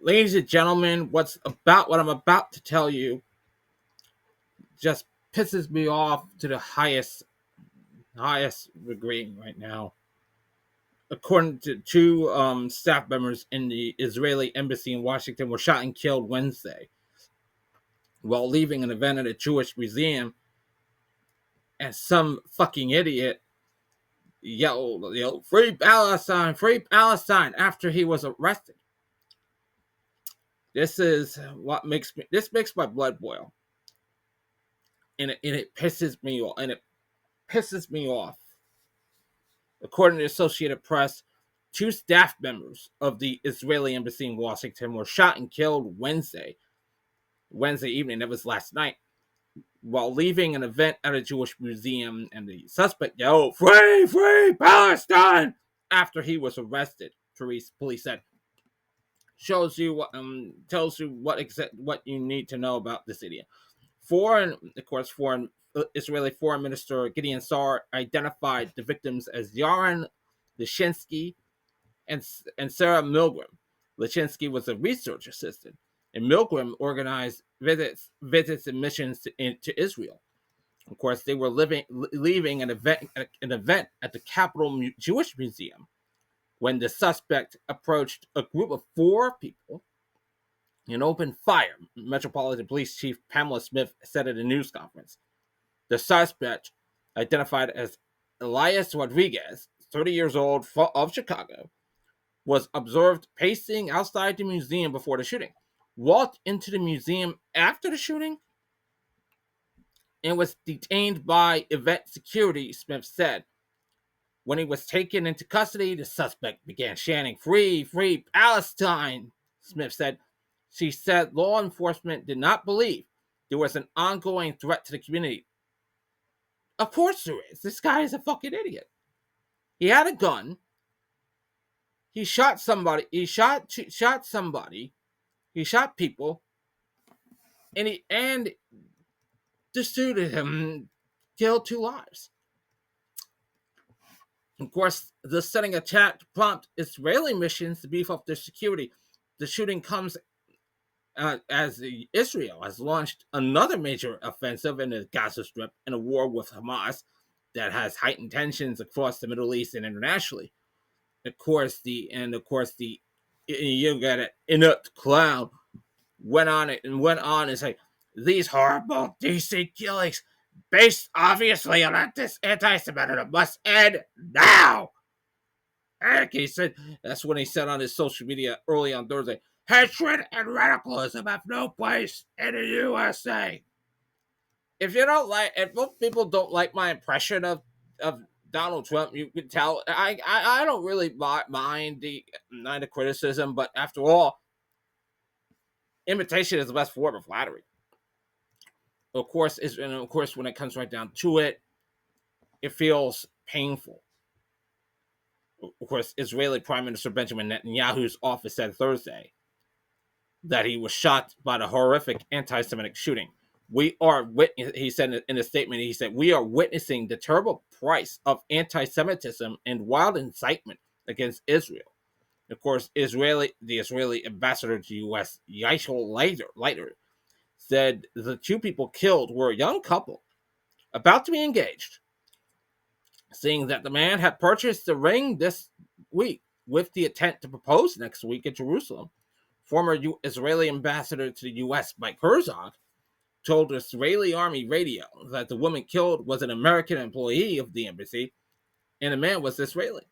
Ladies and gentlemen, what I'm about to tell you just pisses me off to the highest degree right now. According to two staff members in the Israeli embassy in Washington were shot and killed Wednesday while leaving an event at a Jewish museum, and some fucking idiot yelled free Palestine after he was arrested. This makes my blood boil. And it pisses me off. According to the Associated Press, two staff members of the Israeli embassy in Washington were shot and killed Wednesday evening, that was last night, while leaving an event at a Jewish museum, and the suspect yelled, free Palestine, after he was arrested, police said. Tells you what you need to know about this idiot. Foreign Israeli Foreign Minister Gideon Sa'ar identified the victims as Yaron Lashinsky and Sarah Milgram. Lashinsky was a research assistant, and Milgram organized visits and missions to Israel. Of course, they were leaving an event at the Capitol Jewish Museum when the suspect approached a group of four people and opened fire, Metropolitan Police Chief Pamela Smith said at a news conference. The suspect, identified as Elias Rodriguez, 30 years old, of Chicago, was observed pacing outside the museum before the shooting, walked into the museum after the shooting, and was detained by event security, Smith said. When he was taken into custody, the suspect began chanting, free Palestine, Smith said. She said law enforcement did not believe there was an ongoing threat to the community. Of course there is. This guy is a fucking idiot. He had a gun. He shot somebody. He shot somebody. He shot people. And this dude him killed two lives. Of course, the stunning attack prompted Israeli missions to beef up their security. The shooting comes as Israel has launched another major offensive in the Gaza Strip in a war with Hamas that has heightened tensions across the Middle East and internationally. You got it, inept clown went on and said, these horrible DC killings, based obviously on anti-Semitism, must end now. Eric, he said, that's when he said on his social media early on Thursday, hatred and radicalism have no place in the USA. If most people don't like my impression of Donald Trump, you can tell I don't really mind the criticism, but after all, imitation is the best form of flattery. Of course, when it comes right down to it, it feels painful. Of course, Israeli Prime Minister Benjamin Netanyahu's office said Thursday that he was shot by the horrific anti-Semitic shooting. He said in a statement, he said, we are witnessing the terrible price of anti-Semitism and wild incitement against Israel. Of course, the Israeli ambassador to the U.S., Yishol Leiter, said the two people killed were a young couple about to be engaged, saying that the man had purchased the ring this week with the intent to propose next week in Jerusalem. Former Israeli ambassador to the U.S., Mike Herzog, told Israeli Army radio that the woman killed was an American employee of the embassy, and the man was Israeli.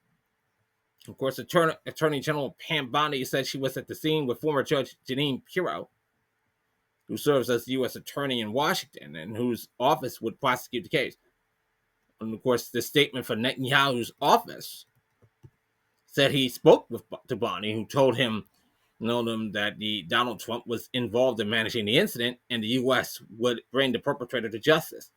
Of course, Attorney General Pam Bondi said she was at the scene with former Judge Jeanine Pirro, who serves as the U.S. Attorney in Washington and whose office would prosecute the case. And of course, the statement from Netanyahu's office said he spoke to Bondi, who told him that Donald Trump was involved in managing the incident and the U.S. would bring the perpetrator to justice.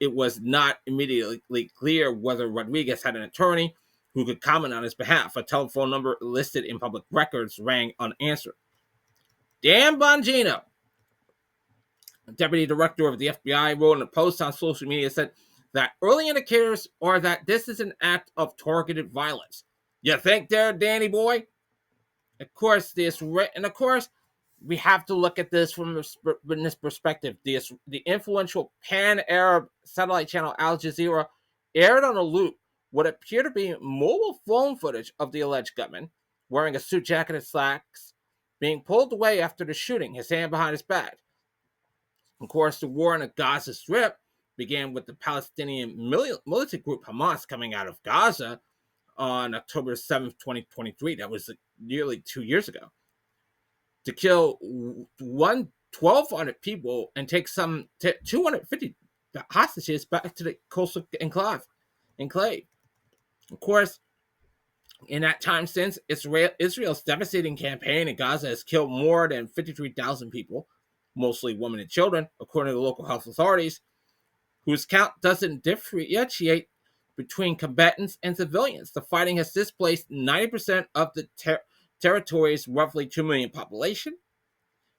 It was not immediately clear whether Rodriguez had an attorney who could comment on his behalf. A telephone number listed in public records rang unanswered. Dan Bongino, deputy director of the FBI, wrote in a post on social media, said that early indicators are that this is an act of targeted violence. You think there, Danny boy? Of course, we have to look at this from this perspective. The influential pan-Arab satellite channel Al Jazeera aired on a loop what appeared to be mobile phone footage of the alleged gunman wearing a suit jacket and slacks, being pulled away after the shooting, his hand behind his back. Of course, the war in the Gaza Strip began with the Palestinian militant group Hamas coming out of Gaza on October 7th, 2023. That was nearly 2 years ago. To kill 1,200 people and take some 250 hostages back to the coastal enclave. Of course, in that time since, Israel's devastating campaign in Gaza has killed more than 53,000 people, mostly women and children, according to local health authorities, whose count doesn't differentiate between combatants and civilians. The fighting has displaced 90% of the territory's roughly 2 million population,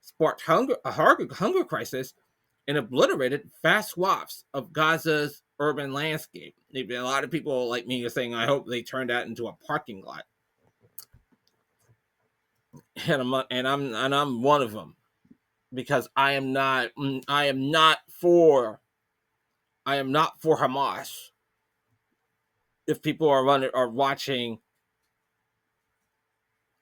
sparked a hunger crisis, and obliterated vast swaths of Gaza's urban landscape. A lot of people like me are saying, I hope they turn that into a parking lot. And I'm one of them, because I am not for Hamas. If people are watching,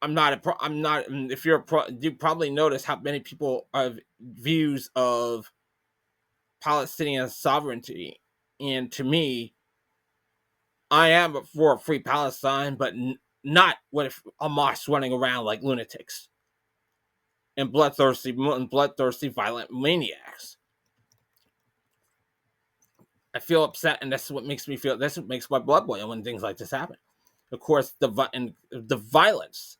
if you're you probably notice how many people have views of Palestinian sovereignty, and to me, I am for a free Palestine, but not with Hamas running around like lunatics and bloodthirsty violent maniacs. I feel upset, and that's what makes my blood boil when things like this happen. Of course, the violence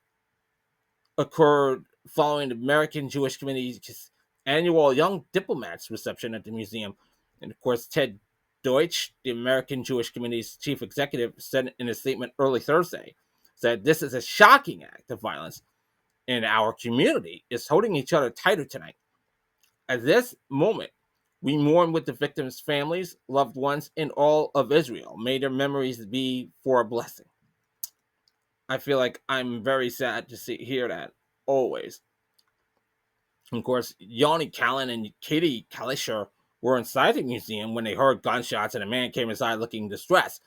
occurred following the American Jewish Committee's annual Young Diplomats reception at the museum. And of course, Ted Deutsch, the American Jewish Committee's chief executive, said in a statement early Thursday, said this is a shocking act of violence, and our community is holding each other tighter tonight. At this moment, we mourn with the victims' families, loved ones, and all of Israel. May their memories be for a blessing. I feel like I'm very sad to hear that, always. Of course, Yoni Callan and Katie Kalisher were inside the museum when they heard gunshots and a man came inside looking distressed.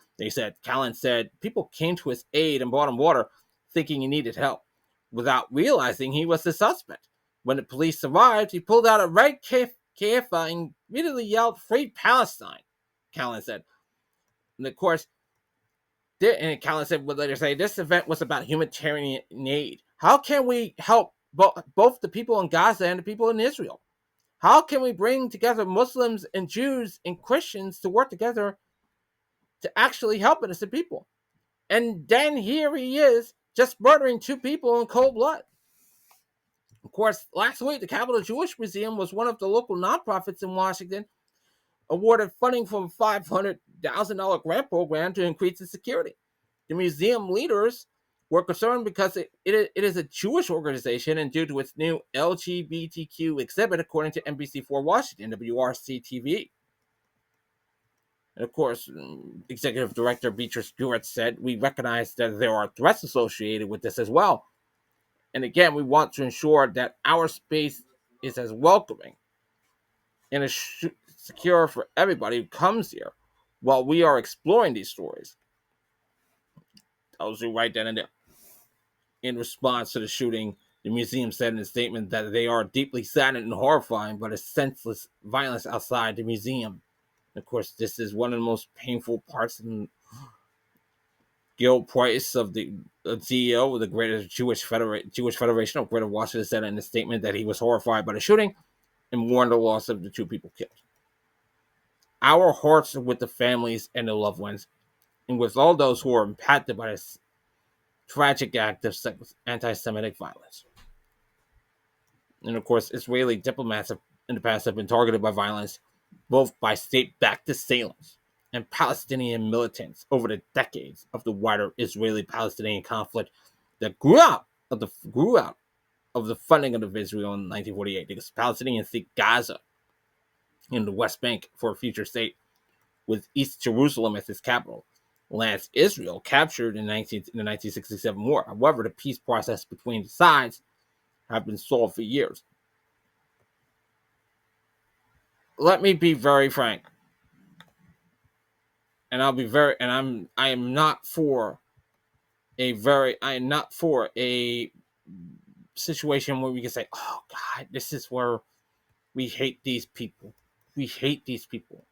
Callan said people came to his aid and brought him water, thinking he needed help, without realizing he was the suspect. When the police arrived, he pulled out a red keffiyeh and immediately yelled, "Free Palestine," Callan said. And of course, Callan would later say, this event was about humanitarian aid. How can we help both the people in Gaza and the people in Israel? How can we bring together Muslims and Jews and Christians to work together to actually help innocent people? And then here he is, just murdering 2 people in cold blood. Of course, last week, the Capitol Jewish Museum was one of the local nonprofits in Washington awarded funding from a $500,000 grant program to increase its security. The museum leaders were concerned because it is a Jewish organization, and due to its new LGBTQ exhibit, according to NBC4 Washington, WRC-TV. And of course, Executive Director Beatrice Stewart said, we recognize that there are threats associated with this as well. And again, we want to ensure that our space is as welcoming and as secure for everybody who comes here while we are exploring these stories. Tells you right then and there. In response to the shooting, the museum said in a statement that they are deeply saddened and horrified by the senseless violence outside the museum. And of course, this is one of the most painful parts. And Gil Price, of the CEO of the Greater Jewish Federation of Greater Washington, said in a statement that he was horrified by the shooting and mourned the loss of the 2 people killed. Our hearts are with the families and the loved ones, and with all those who are impacted by this tragic act of anti-Semitic violence. And of course, Israeli diplomats in the past have been targeted by violence, both by state-backed assailants and Palestinian militants over the decades of the wider Israeli-Palestinian conflict that grew out of the funding of Israel in 1948, because Palestinians seek Gaza in the West Bank for a future state with East Jerusalem as its capital, lands Israel captured in the 1967 war. However, the peace process between the sides have been stalled for years. Let me be very frank, and I am not for a situation where we can say, oh God, this is where we hate these people. We hate these people.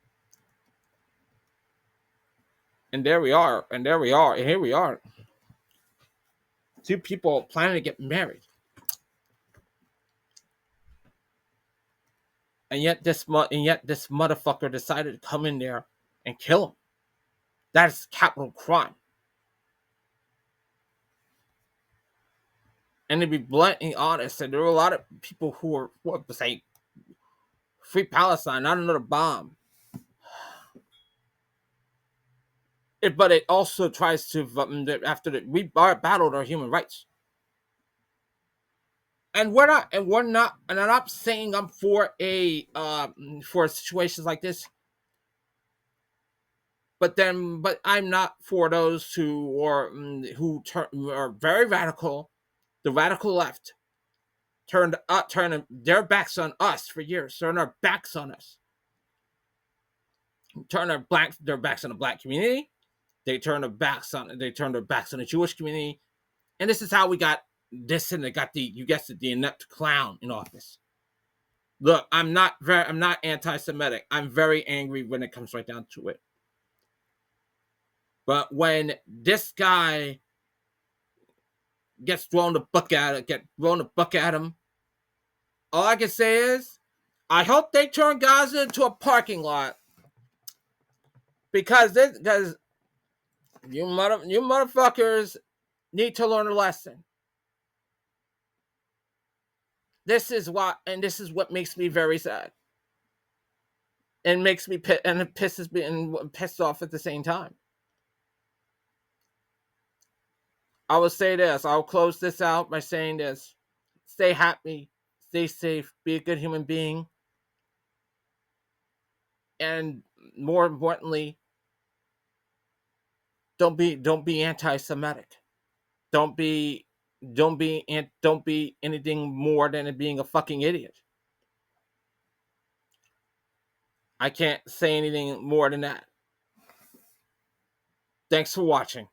And there we are, and here we are. Two people planning to get married. And yet this motherfucker decided to come in there and kill him. That is capital crime. And to be bluntly honest, and there were a lot of people who were saying, free Palestine, not another bomb. But it also tries to, we battled our human rights. And I'm not saying I'm for for situations like this. But I'm not for those who are very radical. The radical left turned their backs on us for years. Turned our backs on us. Turned their backs on the black community. They turned their backs on the Jewish community, and this is how we got this. And they got the inept clown in office. Look, I'm not anti-Semitic. I'm very angry when it comes right down to it. But when this guy gets thrown the book at him, all I can say is, I hope they turn Gaza into a parking lot, because you motherfuckers need to learn a lesson. This is what makes me very sad, and makes me it pisses me and pissed off at the same time. I will say this. I'll close this out by saying this: stay happy, stay safe, be a good human being, and more importantly, don't be anti-Semitic. Don't be anything more than being a fucking idiot. I can't say anything more than that. Thanks for watching.